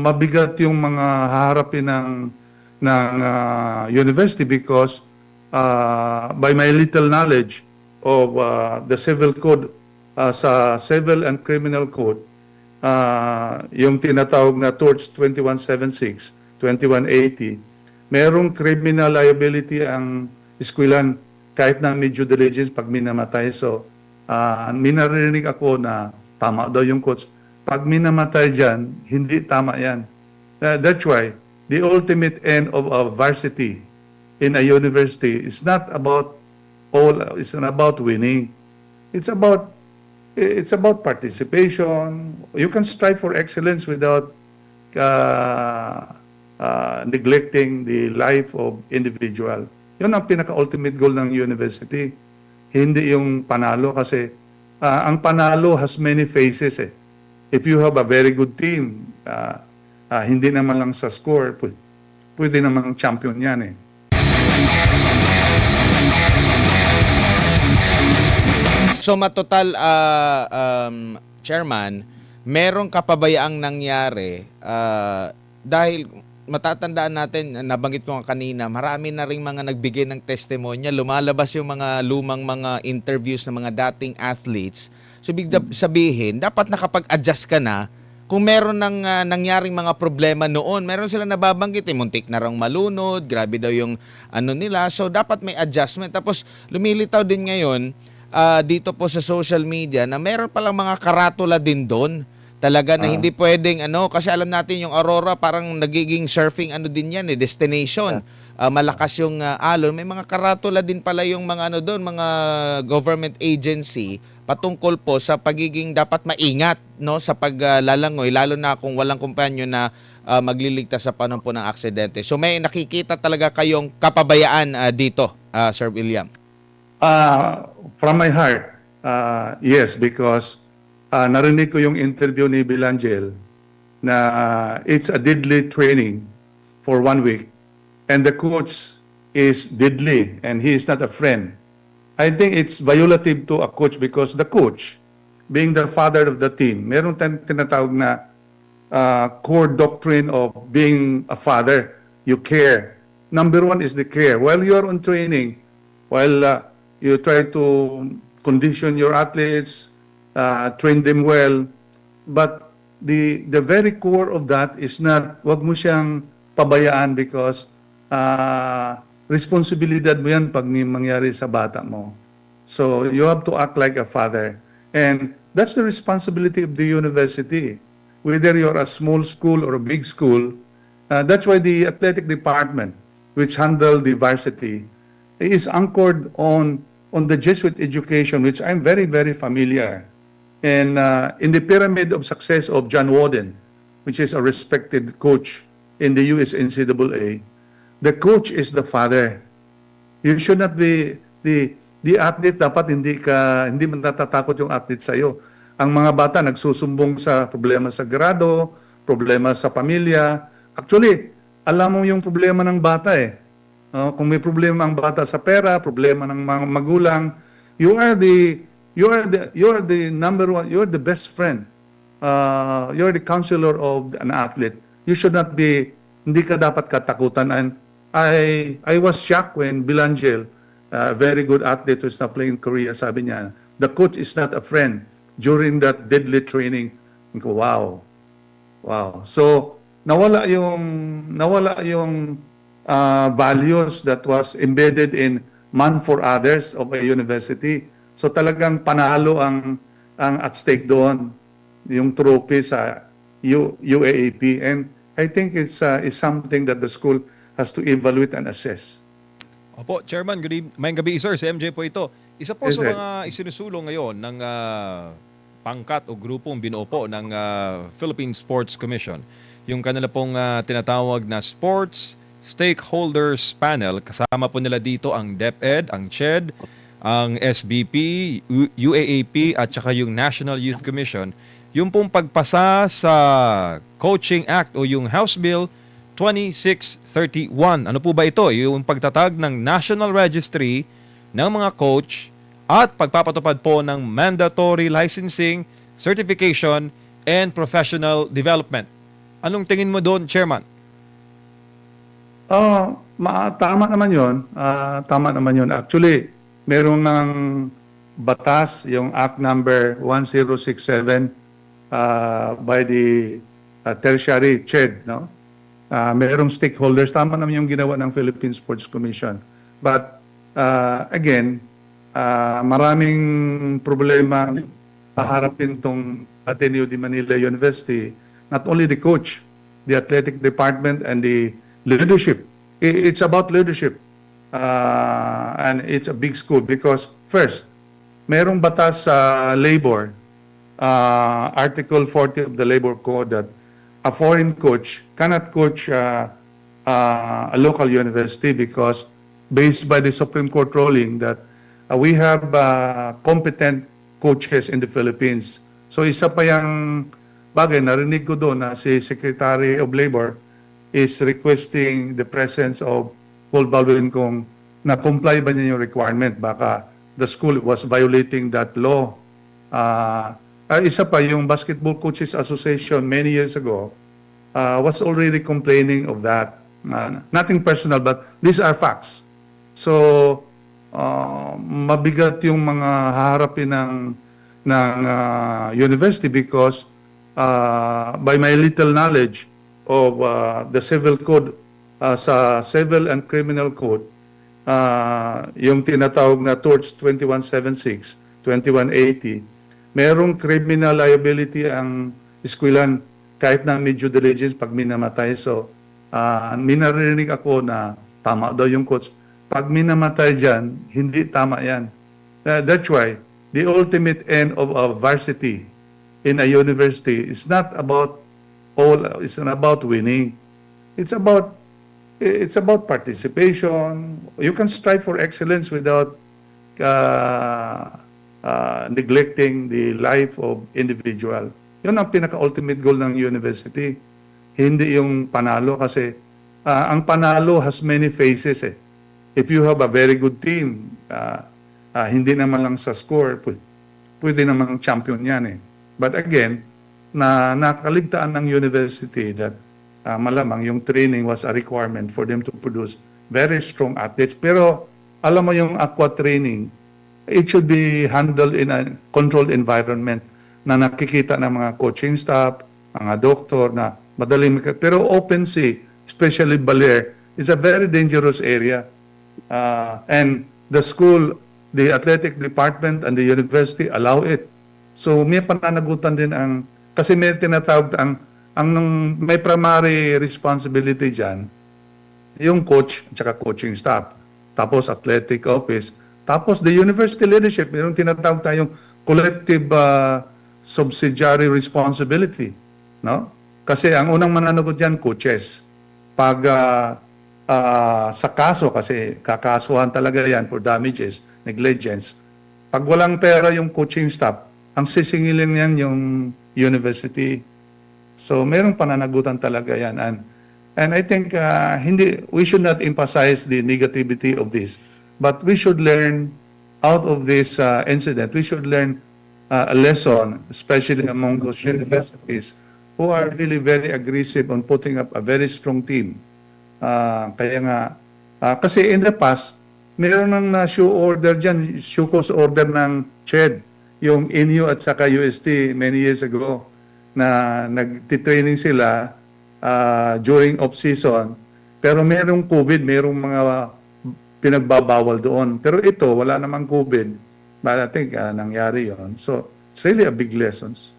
mabigat yung mga haharapin ng university because by my little knowledge of the civil code, sa civil and criminal code, yung tinatawag na torts 2176, 2180, merong criminal liability ang eskwelahan kahit na may due diligence pag minamatay. So, minarinig ako na tama daw yung coach. Pag minamatay dyan, hindi tama yan. That's why the ultimate end of a varsity in a university is not about it's not about winning. It's about participation. You can strive for excellence without neglecting the life of individual. Yun ang pinaka-ultimate goal ng university. Hindi yung panalo kasi ang panalo has many faces eh. If you have a very good team, hindi naman lang sa score, pwede namang champion yan eh. So matotal, Chairman, merong kapabayaang nangyari dahil matatandaan natin, nabanggit ko nga kanina, marami na rin mga nagbigay ng testimonya, lumalabas yung mga lumang mga interviews ng mga dating athletes. So ibig sabihin, dapat nakapag-adjust ka na kung meron ng nangyaring mga problema noon. Meron silang nababanggit, muntik na raw malunod, grabe daw yung ano nila. So dapat may adjustment. Tapos lumilitaw din ngayon dito po sa social media na meron palang mga karatula din doon. Talaga na hindi pwedeng kasi alam natin yung Aurora parang nagiging surfing din yan destination. Malakas yung alon. May mga karatula din pala yung mga doon, mga government agency patungkol po sa pagiging dapat maingat sa paglalangoy, lalo na kung walang kumpanyo na magliligtas sa panahon po ng aksidente. So may nakikita talaga kayong kapabayaan dito, Sir William? From my heart, yes, because narinig ko yung interview ni Bilangel na it's a deadly training for 1 week and the coach is deadly and he is not a friend. I think it's violative to a coach because the coach, being the father of the team, meron tinatawag na core doctrine of being a father. You care. Number one is the care. While you are on training, while you try to condition your athletes, train them well, but the very core of that is not, wag mo siyang pabayaan because responsibilidad mo yan pag mangyari sa bata mo. So you have to act like a father. And that's the responsibility of the university. Whether you're a small school or a big school, that's why the athletic department, which handle the varsity, is anchored on the Jesuit education, which I'm very, very familiar. And in the pyramid of success of John Wooden, which is a respected coach in the US NCAA, the coach is the father. You should not be the athlete. Dapat hindi natatakot yung athlete sa iyo. Ang mga bata nagsusumbong sa problema sa grado, problema sa pamilya. Actually, alam mo yung problema ng bata eh. Kung may problema ang bata sa pera, problema ng mga magulang, you are the number one, you are the best friend. You are the counselor of an athlete. You should not be, hindi ka dapat katakutan. And I was shocked when Bilangel, a very good athlete who's now playing in Korea, sabi niya, the coach is not a friend during that deadly training. Wow. So nawala yung values that was embedded in man for others of a university. So talagang panalo ang at stake doon, yung trophy sa UAAP. And I think it's something that the school has to evaluate and assess. Opo, Chairman, mayang gabi sir, si MJ po ito. Isa po Yes, sa sir. mga isinusulong ngayon ng pangkat o grupong binuo po ng Philippine Sports Commission. Yung kanila pong tinatawag na Sports Stakeholders Panel. Kasama po nila dito ang DepEd, ang CHED, ang SBP, UAAP at saka yung National Youth Commission. Yung pong pagpasa sa Coaching Act o yung House Bill 2631. Ano po ba ito? Yung pagtatag ng National Registry ng mga coach at pagpapatupad po ng mandatory licensing, certification, and professional development. Anong tingin mo doon, Chairman? Tama naman yun. Tama naman yun. Actually, merong ng batas, yung Act number 1067 by the tertiary CHED, no? Merong stakeholders. Tama naman yung ginawa ng Philippine Sports Commission. But again, maraming problema haharapin tong Ateneo de Manila University. Not only the coach, the athletic department, and the leadership. It's about leadership. And it's a big school because first, merong batas sa labor, Article 40 of the Labor Code, that a foreign coach cannot coach a local university because based by the Supreme Court ruling that we have competent coaches in the Philippines. So isa pa yung bagay, narinig ko doon na si Secretary of Labor is requesting the presence of Paul Baldwin kung na-comply ba niya yung requirement. Baka the school was violating that law. Isa pa, yung Basketball Coaches Association many years ago was already complaining of that. Nothing personal, but these are facts. So, mabigat yung mga haharapin ng university because by my little knowledge of the civil code, sa civil and criminal code, yung tinatawag na torts 2176, 2180, merong criminal liability ang eskwelahan kahit na medyo diligence pag minamatay. So, minarinig ako na tama daw yung coach. Pag minamatay dyan, hindi tama yan. That's why the ultimate end of a varsity in a university is not about it's not about winning. It's about participation. You can strive for excellence without neglecting the life of individual. Yun ang pinaka-ultimate goal ng university. Hindi yung panalo kasi ang panalo has many phases eh. If you have a very good team, hindi naman lang sa score, pwede namang champion yan eh. But again, nakaligtaan ng university that malamang yung training was a requirement for them to produce very strong athletes. Pero alam mo yung aqua training, it should be handled in a controlled environment na nakikita ng mga coaching staff, mga doktor na madaling. Pero open sea, especially Baler, is a very dangerous area. And the school, the athletic department and the university allow it. So may pananagutan din kasi may tinatawag may primary responsibility dyan, yung coach at saka coaching staff, tapos athletic office, tapos the university leadership, yung tinatawag tayong collective subsidiary responsibility, no? Kasi ang unang mananagot dyan, coaches. Pag sa kaso, kasi kakasuhan talaga yan for damages, negligence, pag walang pera yung coaching staff, ang sisingilin yan yung university. So merong pananagutan talaga yan. And I think we should not emphasize the negativity of this, but we should learn out of this incident. We should learn a lesson, especially among those universities who are really very aggressive on putting up a very strong team. Kaya nga, kasi in the past, meron ng shoe order dyan, shoe cause order ng CHED, yung INU at saka UST many years ago, na nagtitraining sila during off-season, pero merong COVID, merong mga pinagbabawal doon. Pero ito, wala namang COVID. But I think nangyari yon. So, it's really a big lessons.